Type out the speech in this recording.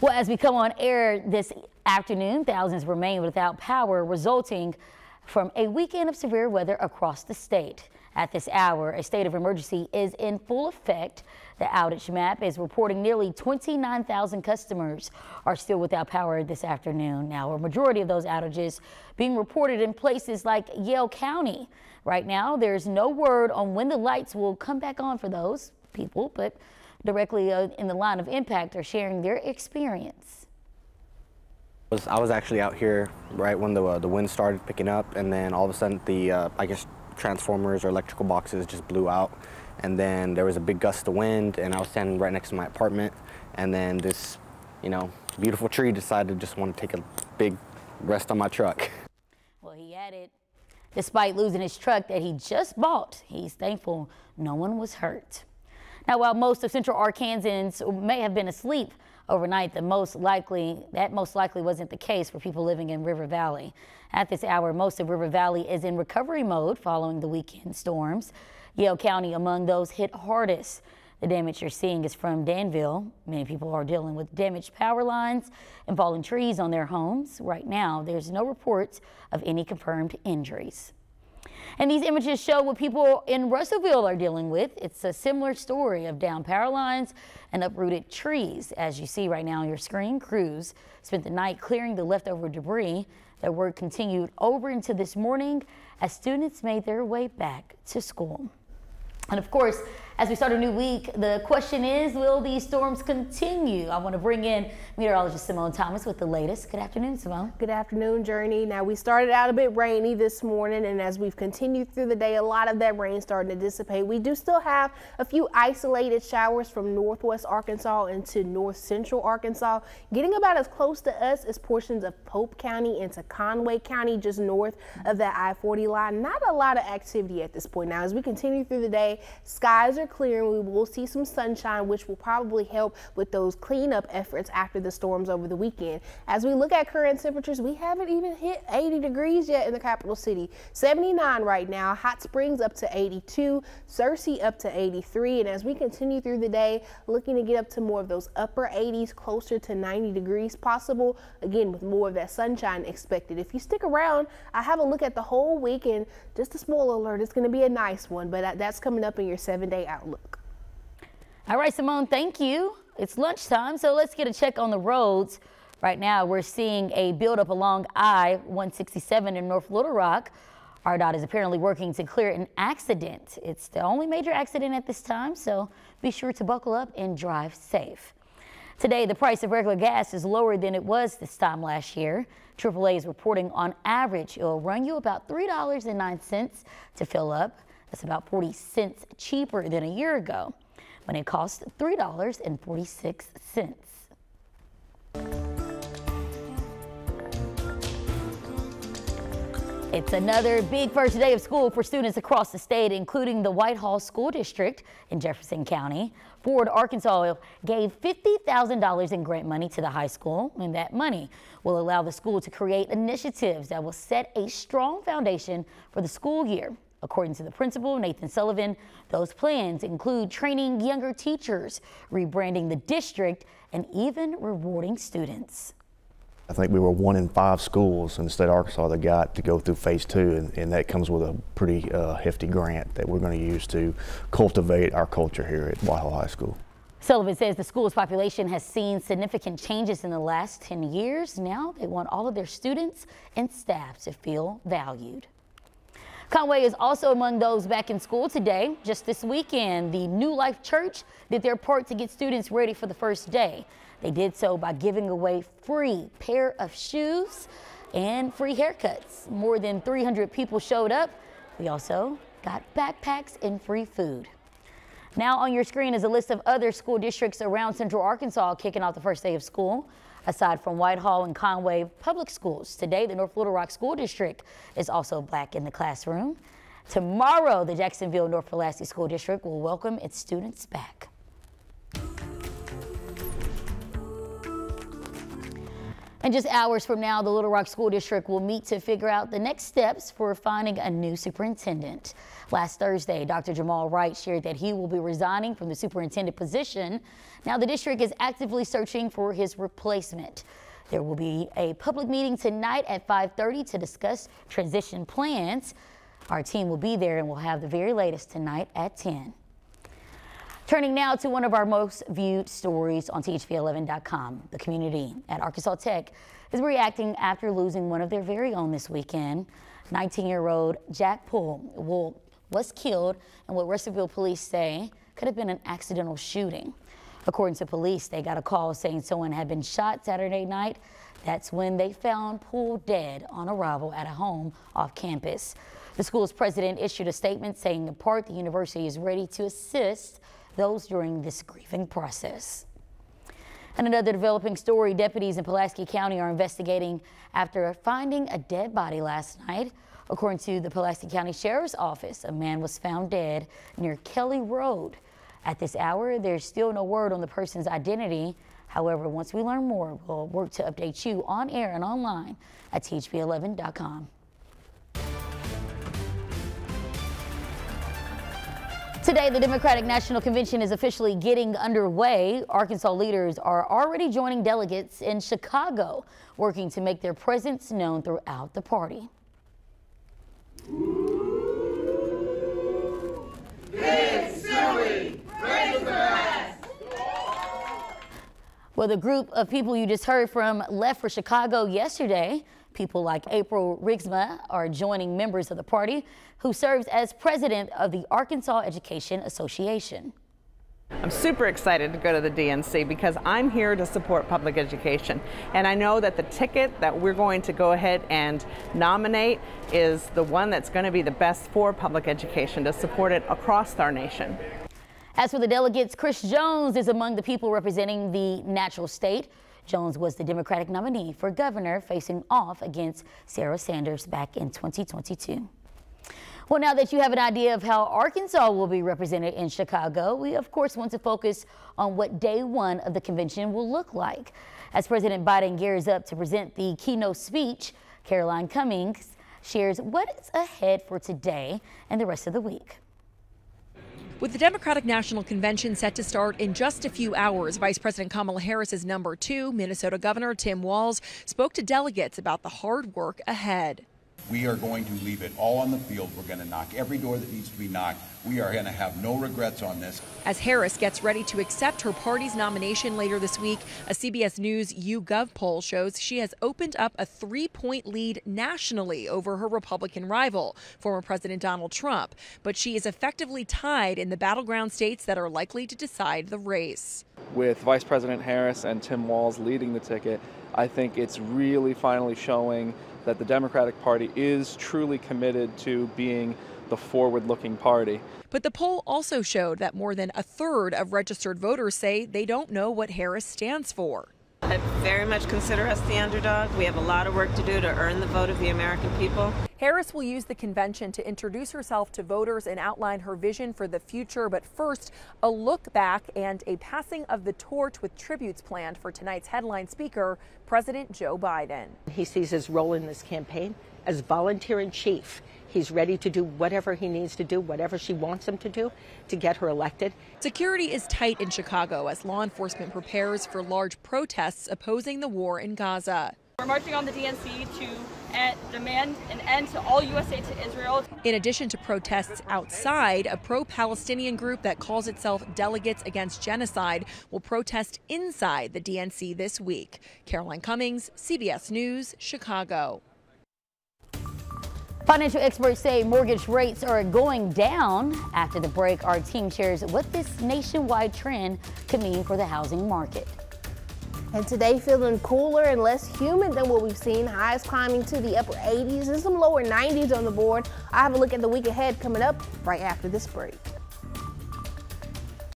Well, as we come on air this afternoon, thousands remain without power, resulting from a weekend of severe weather across the state. At this hour, a state of emergency is in full effect. The outage map is reporting nearly 29,000 customers are still without power this afternoon. Now, a majority of those outages being reported in places like Yale County. Right now, there's no word on when the lights will come back on for those people, but directly in the line of impact are sharing their experience. I was actually out here right when the wind started picking up, and then all of a sudden the I guess transformers or electrical boxes just blew out, and then there was a big gust of wind, and I was standing right next to my apartment, and then this beautiful tree decided to just want to take a big rest on my truck. Well, he added, despite losing his truck that he just bought, he's thankful no one was hurt. Now, while most of Central Arkansans may have been asleep overnight, that most likely wasn't the case for people living in River Valley. At this hour, most of River Valley is in recovery mode following the weekend storms. Yale County among those hit hardest. The damage you're seeing is from Danville. Many people are dealing with damaged power lines and fallen trees on their homes. Right now, there's no reports of any confirmed injuries. And these images show what people in Russellville are dealing with. It's a similar story of down power lines and uprooted trees. As you see right now on your screen, crews spent the night clearing the leftover debris. Their work continued over into this morning as students made their way back to school. And of course, as we start a new week, the question is, will these storms continue? I want to bring in meteorologist Simone Thomas with the latest. Good afternoon, Simone. Good afternoon, Jurnee. Now, we started out a bit rainy this morning, and as we've continued through the day, a lot of that rain starting to dissipate. We do still have a few isolated showers from northwest Arkansas into north central Arkansas, getting about as close to us as portions of Pope County into Conway County, just north of that I-40 line. Not a lot of activity at this point. Now, as we continue through the day, skies are clear and we will see some sunshine, which will probably help with those cleanup efforts after the storms over the weekend. As we look at current temperatures, we haven't even hit 80 degrees yet in the capital city. 79 right now, Hot Springs up to 82, Searcy up to 83, and as we continue through the day, looking to get up to more of those upper 80s, closer to 90 degrees possible, again with more of that sunshine expected. If you stick around, I have a look at the whole weekend. Just a spoiler alert, it's going to be a nice one, but that's coming up in your 7-day outlook. All right, Simone, thank you. It's lunchtime, so let's get a check on the roads. Right now, we're seeing a buildup along I-167 in North Little Rock. RDOT is apparently working to clear an accident. It's the only major accident at this time, so be sure to buckle up and drive safe. Today, the price of regular gas is lower than it was this time last year. AAA is reporting on average it will run you about $3.09 to fill up. That's about 40 cents cheaper than a year ago, when it cost $3.46. It's another big first day of school for students across the state, including the Whitehall School District in Jefferson County. Ford Arkansas gave $50,000 in grant money to the high school, and that money will allow the school to create initiatives that will set a strong foundation for the school year. According to the principal, Nathan Sullivan, those plans include training younger teachers, rebranding the district, and even rewarding students. I think we were 1 in 5 schools in the state of Arkansas that got to go through phase 2, and that comes with a pretty hefty grant that we're going to use to cultivate our culture here at Whitehall High School. Sullivan says the school's population has seen significant changes in the last 10 years. Now they want all of their students and staff to feel valued. Conway is also among those back in school today. Just this weekend, the New Life Church did their part to get students ready for the first day. They did so by giving away free pair of shoes and free haircuts. More than 300 people showed up. We also got backpacks and free food. Now on your screen is a list of other school districts around Central Arkansas kicking off the first day of school. Aside from Whitehall and Conway public schools, today the North Little Rock School District is also back in the classroom. Tomorrow, the Jacksonville North Pulaski School District will welcome its students back. And just hours from now, the Little Rock School District will meet to figure out the next steps for finding a new superintendent. Last Thursday, Dr. Jamal Wright shared that he will be resigning from the superintendent position. Now the district is actively searching for his replacement. There will be a public meeting tonight at 5:30 to discuss transition plans. Our team will be there and we'll have the very latest tonight at 10. Turning now to one of our most viewed stories on THV11.com. The community at Arkansas Tech is reacting after losing one of their very own this weekend. 19-year-old Jack Poole was killed in what Russellville police say could have been an accidental shooting. According to police, they got a call saying someone had been shot Saturday night. That's when they found Poole dead on arrival at a home off campus. The school's president issued a statement saying in part the university is ready to assist those during this grieving process. And another developing story, deputies in Pulaski County are investigating after finding a dead body last night. According to the Pulaski County Sheriff's Office, a man was found dead near Kelly Road. At this hour, there's still no word on the person's identity. However, once we learn more, we'll work to update you on air and online at THV11.com. Today, the Democratic National Convention is officially getting underway. Arkansas leaders are already joining delegates in Chicago, working to make their presence known throughout the party. Well, the group of people you just heard from left for Chicago yesterday. People like April Rigsma are joining members of the party who serves as president of the Arkansas Education Association. I'm super excited to go to the DNC because I'm here to support public education. And I know that the ticket that we're going to go ahead and nominate is the one that's going to be the best for public education, to support it across our nation. As for the delegates, Chris Jones is among the people representing the natural state. Jones was the Democratic nominee for governor, facing off against Sarah Sanders back in 2022. Well, now that you have an idea of how Arkansas will be represented in Chicago, we of course want to focus on what day one of the convention will look like. As President Biden gears up to present the keynote speech, Caroline Cummings shares what is ahead for today and the rest of the week. With the Democratic National Convention set to start in just a few hours, Vice President Kamala Harris's number 2, Minnesota Governor Tim Walz, spoke to delegates about the hard work ahead. We are going to leave it all on the field. We're going to knock every door that needs to be knocked. We are going to have no regrets on this. As Harris gets ready to accept her party's nomination later this week, a CBS News YouGov poll shows she has opened up a 3-point lead nationally over her Republican rival, former President Donald Trump. But she is effectively tied in the battleground states that are likely to decide the race. With Vice President Harris and Tim Walz leading the ticket, I think it's really finally showing that the Democratic Party is truly committed to being the forward-looking party. But the poll also showed that more than a third of registered voters say they don't know what Harris stands for. I very much consider us the underdog. We have a lot of work to do to earn the vote of the American people. Harris will use the convention to introduce herself to voters and outline her vision for the future. But first, a look back and a passing of the torch with tributes planned for tonight's headline speaker, President Joe Biden. He sees his role in this campaign as volunteer in chief. He's ready to do whatever he needs to do, whatever she wants him to do to get her elected. Security is tight in Chicago as law enforcement prepares for large protests opposing the war in Gaza. We're marching on the DNC to demand an end to all U.S. aid to Israel. In addition to protests outside, a pro-Palestinian group that calls itself Delegates Against Genocide will protest inside the DNC this week. Caroline Cummings, CBS News, Chicago. Financial experts say mortgage rates are going down. After the break, our team shares what this nationwide trend could mean for the housing market. And today feeling cooler and less humid than what we've seen. Highs climbing to the upper 80s and some lower 90s on the board. I have a look at the week ahead coming up right after this break.